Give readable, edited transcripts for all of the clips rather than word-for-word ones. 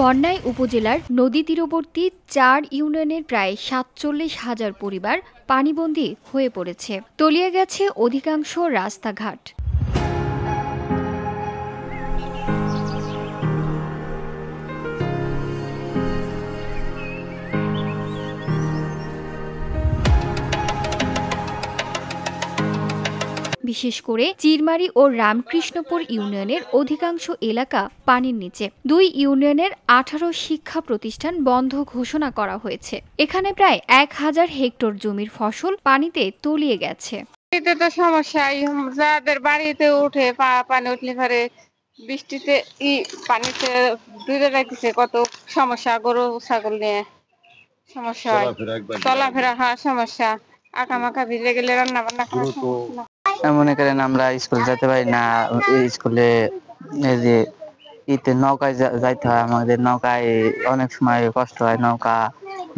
বন্যায় উপজেলার নদী তীরবর্তী ৪ ইউনিয়নের প্রায় ৪৭,০০০ পরিবার পানিবন্দী হয়ে পড়েছে। তলিয়ে গেছে অধিকাংশ রাস্তাঘাট। বিশেষ করে চিরমারি ও রামকৃষ্ণপুর ইউনিয়নের অধিকাংশ এলাকা পানির নিচে। ২ ইউনিয়নের ১৮ শিক্ষা প্রতিষ্ঠান বন্ধ ঘোষণা করা হয়েছে। এখানে প্রায় ১,০০০ হেক্টর জমির ফসল পানিতে তলিয়ে গেছে। এতে তো সমস্যা, যাদের বাড়িতে উঠে পানি উঠলে পরে বৃষ্টিতে পানিতে ডুবে যাইতেছে, কত সমস্যা। গরু ছাগল নিয়ে সমস্যা হয়, চলাফেরা হওয়ার সমস্যা, আঁকামাখা ভিজে গেলে রান্না বান্না করার সমস্যা। মনে করেন আমরা স্কুল যেতে পারি না, স্কুলে এই যে নৌকায় যাইতে হয়, আমাদের নৌকায় অনেক সময় কষ্ট হয়, নৌকা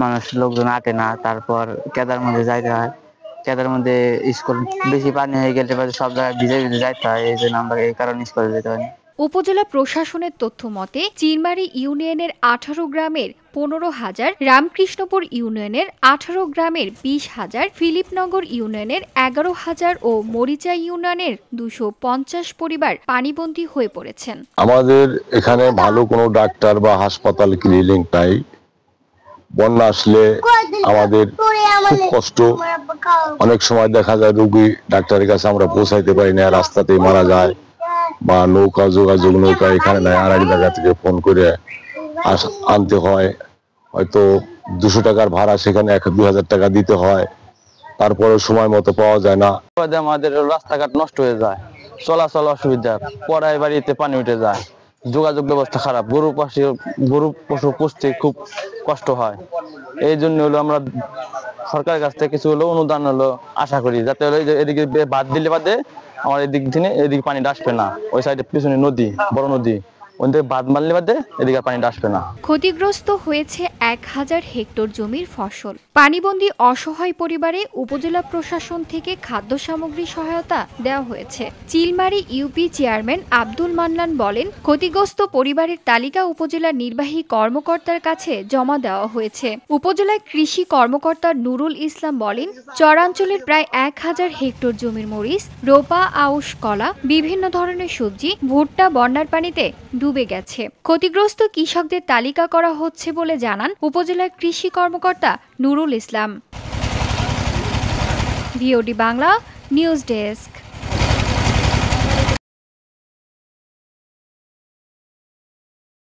মানুষ লোকজন আটে না, তারপর কেদার মধ্যে যাইতে হয়, কেদার মধ্যে স্কুল বেশি পানি হয়ে গেলে সব জায়গায় ভিজে ভিজে যাইতে হয়, এই জন্য আমরা এই কারণে স্কুলে যেতে পারি। উপজেলা প্রশাসনের তথ্য মতে চিরমারি ইউনিয়নের ১৮ গ্রামের ১৫,০০০, রামকৃষ্ণপুর ইউনিয়নের ১৮ গ্রামের ২০,০০০, ফিলিপনগর ইউনিয়নের ১১,০০০ ও মরিচা ইউনিয়নের ২৫০ পরিবার পানিবন্দী হয়ে পড়েছেন। আমাদের এখানে ভালো কোনো ডাক্তার বা হাসপাতাল ক্লিনিক নাই। বন্যা আসলে আমাদের খুব কষ্ট। অনেক সময় দেখা যায় রোগী ডাক্তারের কাছে আমরা পৌঁছাইতে পারি না, রাস্তাতেই মারা যায়, বা নৌকা যোগাযোগ নৌকা এখানে নাই, আর এক জায়গা থেকে ফোন করে আনতে হয়। হয়তো ২০০ টাকার ভাড়া সেখানে ১-২ হাজার টাকা দিতে হয়, তারপরে সময় মতো পাওয়া যায় না। আমাদের রাস্তাঘাট নষ্ট হয়ে যায়, চলাচল অসুবিধা, পড়ায় বাড়িতে পানি উঠে যায়, যোগাযোগ ব্যবস্থা খারাপ, গরু পশু পুষতে খুব কষ্ট হয়। এই জন্য হলো আমরা সরকারের কাছ থেকে কিছু হলো অনুদান হলো আশা করি, যাতে হলো এদিকে বাদ দিলে বাদে আমার এদিকে পানিটা আসবে না। ওই সাইডে পিছনে নদী, বড় নদী, বাদ মারলে বাদে এদিকে পানিটা আসবে না। ক্ষতিগ্রস্ত হয়েছে ১,০০০ হেক্টর জমির ফসল। পানিবন্দী অসহায় পরিবারে উপজেলা প্রশাসন থেকে খাদ্য সামগ্রী সহায়তা দেওয়া হয়েছে। চিলমারি ইউপি চেয়ারম্যান আব্দুল মান্নান বলেন, ক্ষতিগ্রস্ত পরিবারের তালিকা উপজেলা নির্বাহী কর্মকর্তার কাছে জমা দেওয়া হয়েছে। উপজেলায় কৃষি কর্মকর্তা নুরুল ইসলাম বলেন, চরাঞ্চলের প্রায় ১,০০০ হেক্টর জমির মরিচ, রোপা, আউশ, কলা, বিভিন্ন ধরনের সবজি, ভুট্টা বন্যার পানিতে ডুবে গেছে। ক্ষতিগ্রস্ত কৃষকদের তালিকা করা হচ্ছে বলে জানান উপজেলার কৃষি কর্মকর্তা Nurul Islam. VOD Bangla news desk.